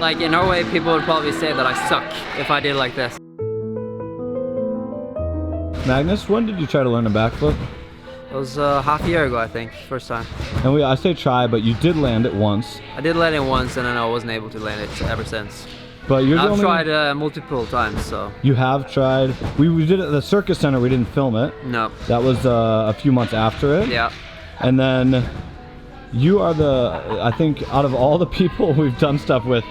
Like in Norway, people would probably say that I suck if I did like this. Magnus, when did you try to learn a backflip? It was half a year ago, I think, first time. And I say try, but you did land it once. I did land it once, and then I wasn't able to land it ever since. But I've tried multiple times, so. You have tried. We did it at the Circus Center. We didn't film it. No. That was a few months after it. Yeah. And then you are I think out of all the people we've done stuff with,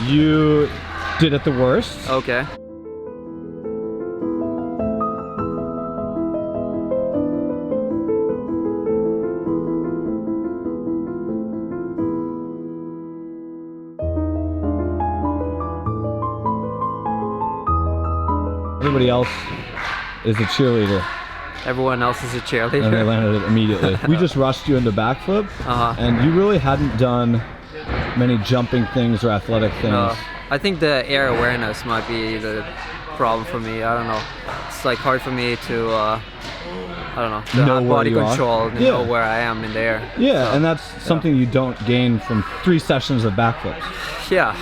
you did it the worst. Okay. Everybody else is a cheerleader. Everyone else is a cheerleader. And they landed it immediately. We just rushed you into backflip, and you really hadn't done many jumping things or athletic things. No, I think the air awareness might be the problem for me. I don't know. It's like hard for me to, I don't know, to have body control and know where I am in the air. Yeah, so, and that's something you don't gain from 3 sessions of backflips. Yeah.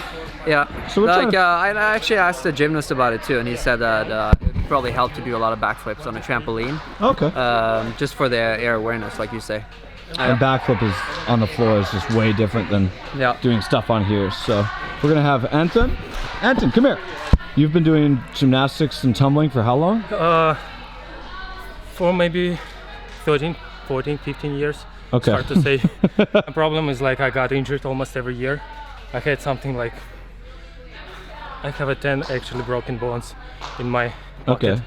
Yeah, so like I actually asked the gymnast about it too, and he said that it would probably help to do a lot of backflips on a trampoline. Okay. Just for the air awareness, like you say. And backflip is on the floor is just way different than doing stuff on here. So we're gonna have Anton. Anton, come here. You've been doing gymnastics and tumbling for how long? For maybe 13, 14, 15 years. Okay. It's hard to say. The problem is like I got injured almost every year. I had something like I have 10 actually broken bones in my pocket. Okay.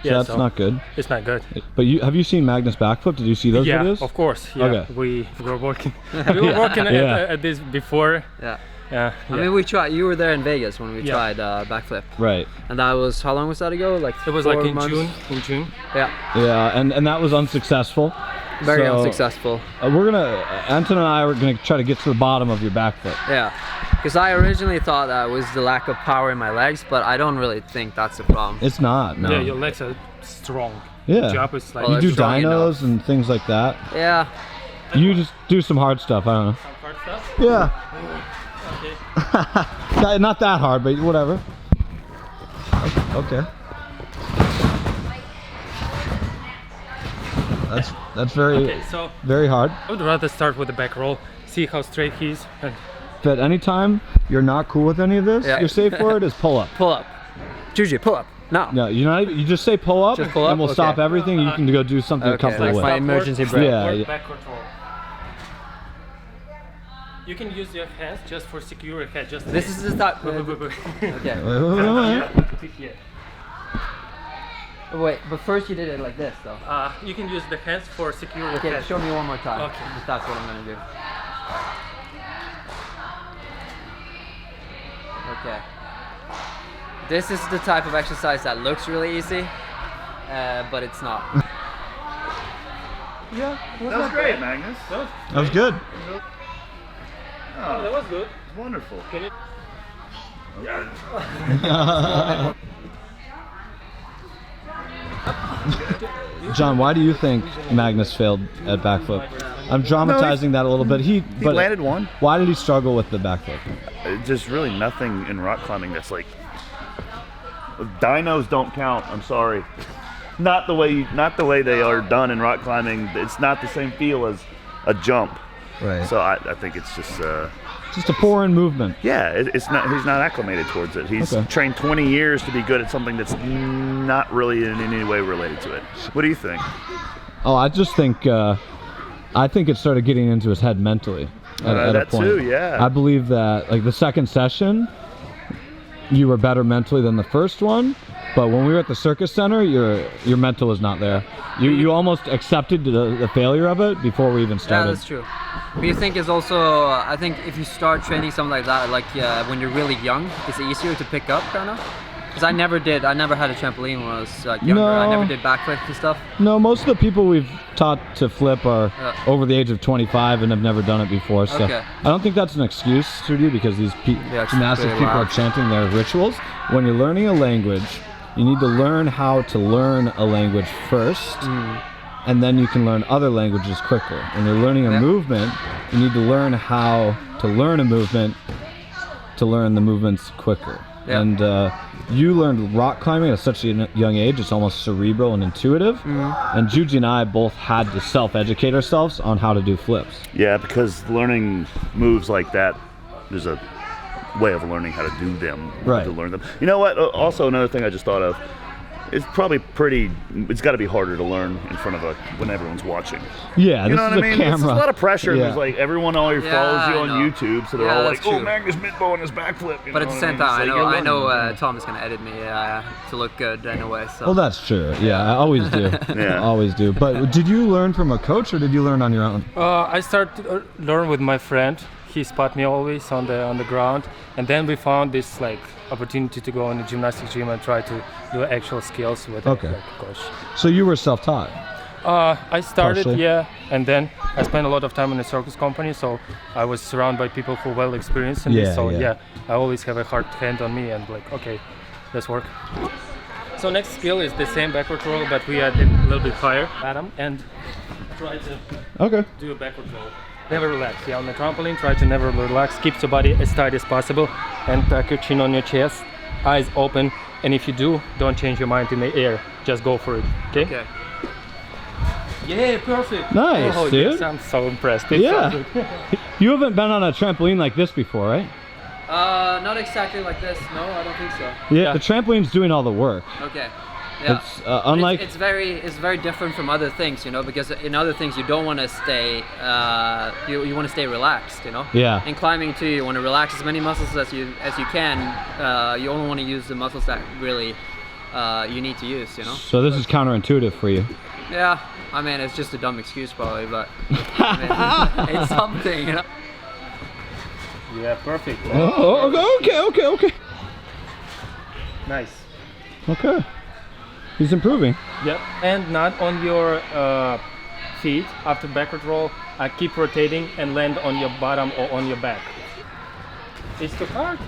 Yeah, so that's not good. It's not good. But have you seen Magnus backflip? Did you see those videos? Yeah, of course. Yeah. Okay. We were working. We were working at this before. Yeah. Yeah. I mean, we tried. You were there in Vegas when we tried backflip. Right. And that was, how long was that ago? Like it was 4 like in months? June. Yeah. Yeah, and that was unsuccessful. Very unsuccessful. Anton and I are gonna try to get to the bottom of your backflip. Yeah, because I originally thought that was the lack of power in my legs, but I don't really think that's a problem. It's not, no. Yeah, your legs are strong. Yeah. Jump is like you do dynos and things like that. Yeah. You just do some hard stuff, I don't know. Some hard stuff? Yeah. Okay. Not that hard, but whatever. Okay. That's very very hard. I would rather start with the back roll, see how straight he is. But anytime you're not cool with any of this, your safe word is pull up. Pull up. Juji, pull up. No. No, you just say pull up, just pull up? And we'll stop everything. You can go do something comfortable like with. my emergency break. Yeah. Back control. You can use your hands just for secure your head. Just this is the start. Okay. Wait, but first you did it like this, though. You can use the hands for secure your head. Okay, show me one more time. Okay. That's what I'm gonna do. Okay. This is the type of exercise that looks really easy, but it's not. Yeah, that was great, Magnus. That was good. Oh, that was good. It's wonderful. Can you? John, why do you think Magnus failed at backflip? I'm dramatizing that a little bit. He landed one. Why did he struggle with the backflip? Just really nothing in rock climbing that's like. Dynos don't count. I'm sorry. Not the way they are done in rock climbing. It's not the same feel as a jump. Right. So I think it's just a foreign movement. Yeah, it's not. He's not acclimated towards it. He's trained 20 years to be good at something that's not really in any way related to it. What do you think? Oh, I just think it started getting into his head mentally. At a point. Too, yeah. I believe that like the second session, you were better mentally than the first one. But when we were at the Circus Center, your mental was not there. You almost accepted the failure of it before we even started. Yeah, that's true. But you think it's also, I think if you start training something like that, like when you're really young, it's easier to pick up, kind of? Because I never had a trampoline when I was younger. No. I never did backflips and stuff. No, most of the people we've taught to flip are over the age of 25 and have never done it before. So I don't think that's an excuse, Trudy, because these gymnastics people are chanting their rituals. When you're learning a language, you need to learn how to learn a language first, and then you can learn other languages quicker. When you're learning a movement, you need to learn how to learn a movement to learn the movements quicker. Yeah. And you learned rock climbing at such a young age. It's almost cerebral and intuitive. And Juji and I both had to self-educate ourselves on how to do flips. Yeah, because learning moves like that, there's a way of learning how to do them, Right. to learn them. You know what? Also, another thing I just thought of, it's probably it's got to be harder to learn in front of when everyone's watching. Yeah, You this know is what I mean? a camera. It's a lot of pressure. Yeah. There's like everyone follows you on YouTube, so they're Yeah, all that's like, "Oh, true. Magnus Midtbø and his backflip." You But know at the what same mean? time, It's I like know, you're I know learning. Tom is gonna edit me to look good anyway. So. Well, that's true. Yeah, I always do. Yeah. Always do. But did you learn from a coach or did you learn on your own? I started to learn with my friend. He spot me always on the ground, and then we found this like opportunity to go in the gymnastics gym and try to do actual skills with a coach. So you were self-taught? I started, Partially. yeah, and then I spent a lot of time in a circus company, so I was surrounded by people who well experienced in this. So I always have a hard hand on me and like, okay, let's work. So next skill is the same backward roll, but we add it a little bit higher, Adam, and try to do a backward roll. Never relax. Yeah, on the trampoline, try to never relax. Keep your body as tight as possible, and tuck your chin on your chest, eyes open. And if you do, don't change your mind in the air. Just go for it. Okay. Okay. Yeah, perfect. Nice, oh, dude. Yes, I'm so impressed. It's Yeah. so good. You haven't been on a trampoline like this before, right? Not exactly like this. No, I don't think so. Yeah. The trampoline's doing all the work. Okay. Yeah. It's unlike. It's very different from other things, you know, because in other things you don't want to stay you want to stay relaxed, you know. Yeah. In climbing too, you want to relax as many muscles as you can. You only want to use the muscles that really you need to use, you know. So this is counterintuitive for you. Yeah. I mean, it's just a dumb excuse probably, but I mean, it's something, you know. Yeah, perfect. Okay. Nice. Okay. He's improving. Yep. And not on your feet after backward roll. Keep rotating and land on your bottom or on your back. It's too hard.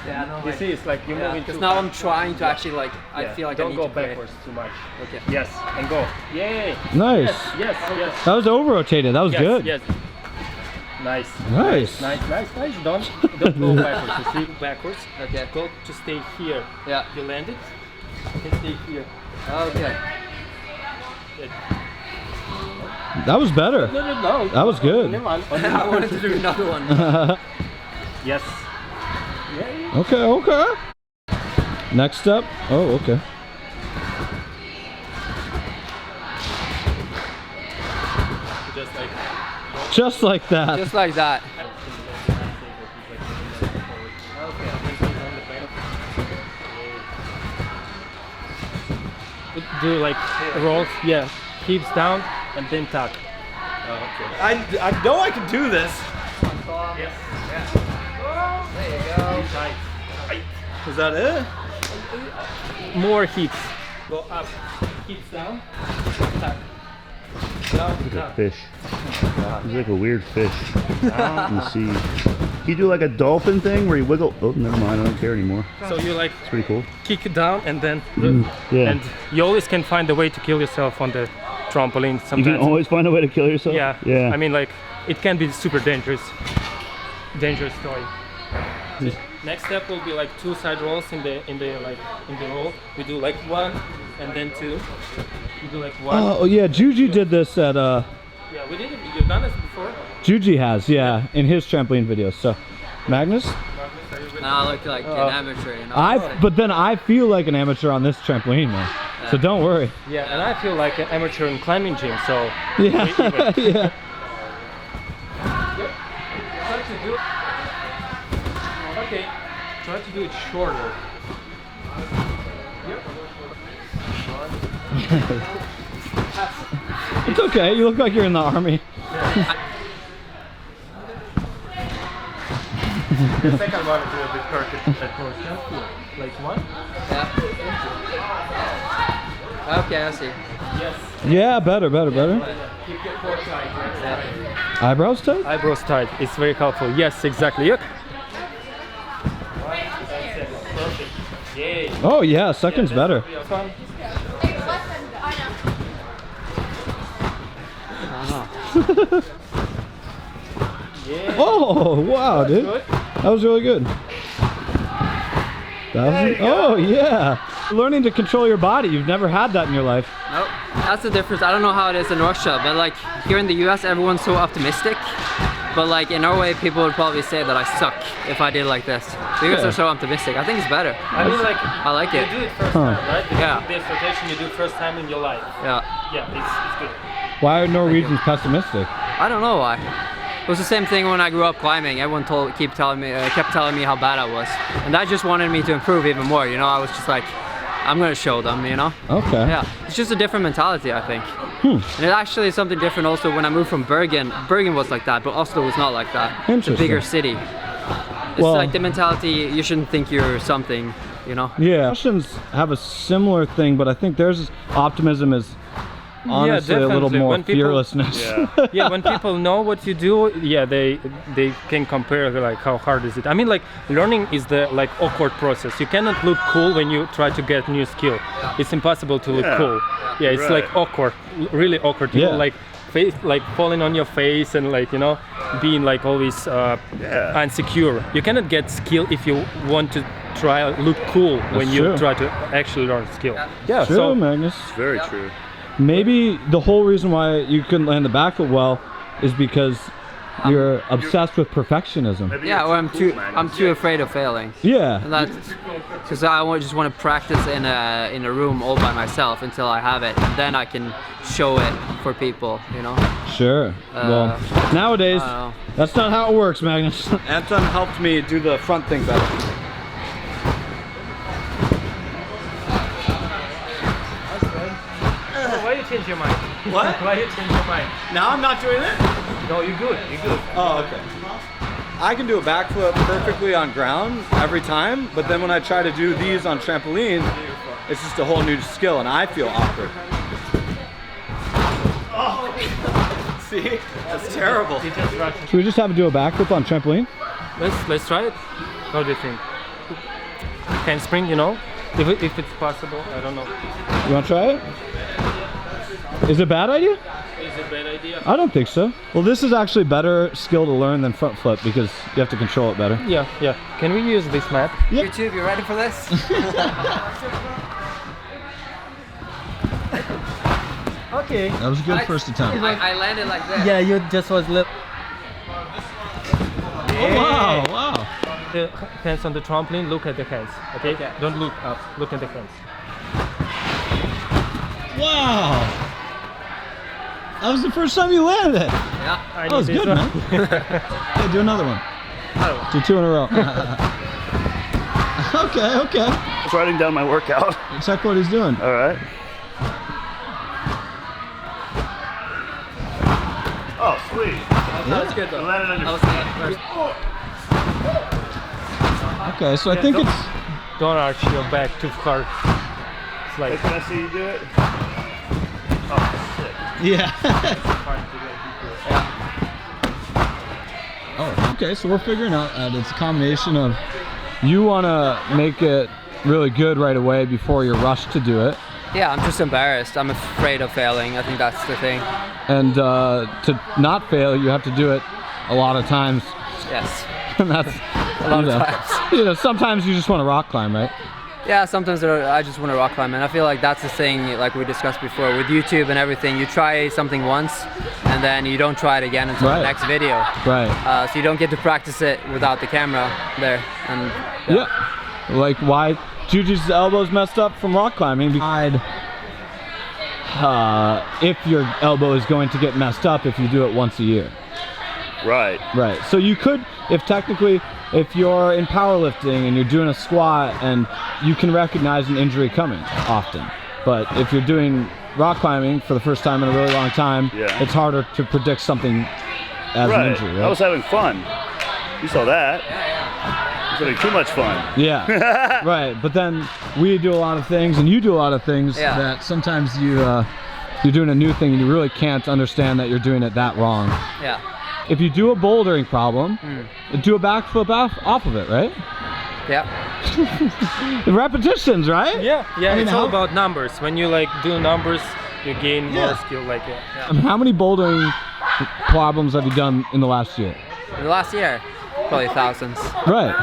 Yeah, no. You see, it's like you're moving Because too now fast. I'm trying to actually like. I feel like I don't need go to create- backwards too much. Okay. Yes, and go. Yay! Nice. Yes. That was over-rotated. That was Yes, good. Yes. Nice. Nice. Nice. Don't go backwards. You see, backwards. Okay. Go to stay here. Yeah. You land it. You can stay here. Okay. That was better. No. That was good. Never mind. I wanted to do another one. Yes. Yeah. Okay. Next step. Oh, okay. Just like Just like that. Just like that. do like rolls. Yeah. Keeps down and then tuck. I know I can do this. Yes. There you go. Is that it? More hits. Go up. Keeps down. Tuck. Down. Like a Tuck. fish. He's like a weird fish. You see. You do like a dolphin thing where you wiggle. Oh, never mind. I don't care anymore. So you like It's pretty cool. kick it down and then Yeah. and you always can find a way to kill yourself on the trampoline You sometimes. can always find a way to kill yourself. Yeah. Yeah. I mean, like, it can be super dangerous story. Next step will be like 2 side rolls in the roll. We do like 1 and then 2. We do like 1. Oh yeah, Juji did this at Yeah, we did it. You've done this before. Juji has, yeah, in his trampoline videos. So, Magnus, Now I look like an amateur, you know. but then I feel like an amateur on this trampoline, man. So don't worry. Yeah, and I feel like an amateur in climbing gym. So Yeah, yeah. try to do. Okay, try to do it shorter. It's okay. You look like you're in the army. The second one is a little bit crooked at first. Like 1. Yeah. Okay, I see. Yes. Yeah, better. Keep your core tight. Eyebrows tight? Eyebrows tight. It's very helpful. Yes, exactly. Yep. Perfect. Yay. Oh yeah, second's better. Fun. Yeah. Oh wow, dude. Good. That was really good. Oh yeah. Learning to control your body. You've never had that in your life. Nope. That's the difference. I don't know how it is in Russia, but like here in the US, everyone's so optimistic. But like in Norway, people would probably say that I suck if I did like this. Because they're so optimistic. I think it's better. I mean, like, I like it. You do it first time, right? Yeah. The rotation you do first time in your life. Yeah. Yeah, it's good. Why are Norwegians pessimistic? I don't know why. It was the same thing when I grew up climbing. Everyone kept telling me how bad I was, and that just wanted me to improve even more. You know, I was just like, I'm gonna show them. You know. Okay. Yeah, it's just a different mentality, I think. And it actually is something different also when I moved from Bergen. Bergen was like that, but Oslo was not like that. It's a bigger city. It's like the mentality, you shouldn't think you're something, you know? Yeah, Russians have a similar thing, but I think their optimism is honestly a little more fearlessness. Yeah, when people know what you do, yeah, they can compare like how hard is it. I mean, like learning is the like awkward process. You cannot look cool when you try to get new skill. It's impossible to look cool. Yeah, it's like awkward, really awkward. You know, like face, like falling on your face and like, you know, being like always insecure. You cannot get skill if you want to try look cool when you try to actually learn skill. Yeah, true, so Magnus. It's very true. Maybe the whole reason why you couldn't land the backflip well is because you're obsessed with perfectionism. Yeah, or I'm too afraid of failing. Yeah. And that's because I just want to practice in a room all by myself until I have it, and then I can show it for people. You know. Sure. Well, nowadays that's not how it works, Magnus. Anton helped me do the front thing better. why you change your mind? What? Why you change your mind? Now I'm not doing it? No, you're good. You're good. Oh, okay. I can do a backflip perfectly on ground every time, but then when I try to do these on trampoline, it's just a whole new skill and I feel awkward. Oh. See? That's terrible. Should we just have to do a backflip on trampoline? Let's try it. How do you think? Handspring, you know? If it's possible, I don't know. You want to try it? Is it a bad idea? Is it a bad idea? I don't think so. Well, this is actually better skill to learn than front flip because you have to control it better. Yeah. Can we use this map? Yep. YouTube, you ready for this? Okay. That was a good first attempt. I landed like this. Yeah, you just was lip. Oh, wow, wow. The hands on the trampoline, look at the hands, okay? Don't look up, look at the hands. Wow. That was the first time you landed it. Yeah. That was good, man. Hey, do another one. Do 2 in a row. Okay. I was writing down my workout. Check what he's doing. All right. Oh, sweet. That was good though. Landed on your Okay, so I think it's... Don't arch your back too far. It's like... Can I see you do it? Oh, shit. Yeah. Oh, okay, so we're figuring out that it's a combination of you want to make it really good right away before you're rushed to do it. Yeah, I'm just embarrassed. I'm afraid of failing. I think that's the thing. And to not fail, you have to do it a lot of times. Yes. And that's a lot of times. You know, sometimes you just want to rock climb, right? Yeah, sometimes I just want to rock climb, and I feel like that's the thing, like we discussed before, with YouTube and everything. You try something once, and then you don't try it again until the next video. Right. So you don't get to practice it without the camera there. And yeah. Like why Juji's elbow's messed up from rock climbing. If your elbow is going to get messed up if you do it once a year. Right. Right. So you could, if you're in powerlifting and you're doing a squat and you can recognize an injury coming often. But if you're doing rock climbing for the first time in a really long time, it's harder to predict something as an injury. Right? I was having fun. You saw that. I was having too much fun. Yeah. Right. But then we do a lot of things and you do a lot of things that sometimes you're doing a new thing and you really can't understand that you're doing it that wrong. Yeah. If you do a bouldering problem, do a backflip off of it, right? Yeah. The repetitions, right? Yeah, I mean, it's all about numbers. When you like do numbers, you gain more skill. Like I mean, how many bouldering problems have you done in the last year? In the last year? probably thousands. Right.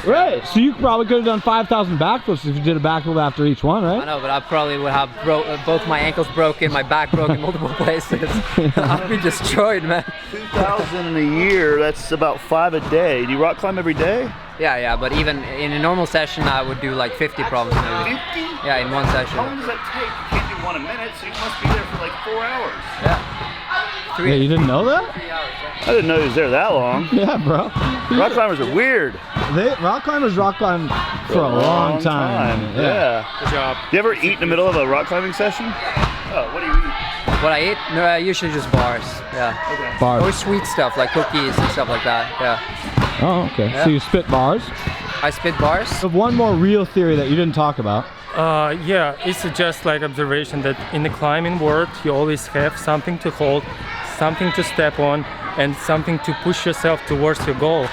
Right. So you probably could have done 5,000 backflips if you did a backflip after each one, right? I know, but I probably would have both my ankles broken, my back broken in multiple places. I'd be destroyed, man. 2,000 in a year, that's about 5 a day. Do you rock climb every day? Yeah, but even in a normal session, I would do like 50 problems maybe. 50? Yeah, in one session. How long does that take? You can't do one a minute, so you must be there for like 4 hours. Yeah. Yeah, you didn't know that? 3 hours, yeah. I didn't know he was there that long. Yeah, bro. Rock climbers are weird. Rock climbers rock climb for a long time. Yeah. Good job. Do you ever eat in the middle of a rock climbing session? Oh, what do you eat? What I eat? No, usually just bars. Yeah. Okay. Bars. Or sweet stuff like cookies and stuff like that. Yeah. Oh, okay. Yeah. So you spit bars? I spit bars. I have one more real theory that you didn't talk about. Yeah, it's just like observation that in the climbing world you always have something to hold, something to step on, and something to push yourself towards your goal.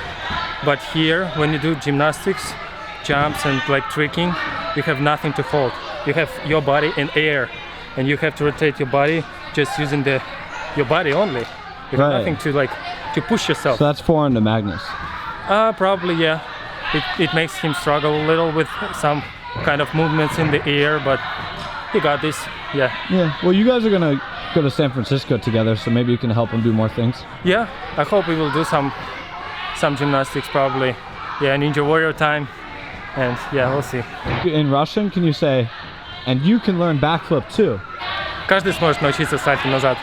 But here, when you do gymnastics, jumps and like tricking, you have nothing to hold. You have your body in air, and you have to rotate your body just using your body only. You have nothing to push yourself. So that's foreign to Magnus. Probably, yeah. It makes him struggle a little with some kind of movements in the air, but he got this. Yeah. Yeah. Well, you guys are gonna go to San Francisco together, so maybe you can help him do more things. Yeah. I hope we will do some gymnastics probably. Yeah, Ninja Warrior time, and yeah, we'll see. In Russian, can you say, and you can learn backflip too? Каждый сможет научиться сальто назад.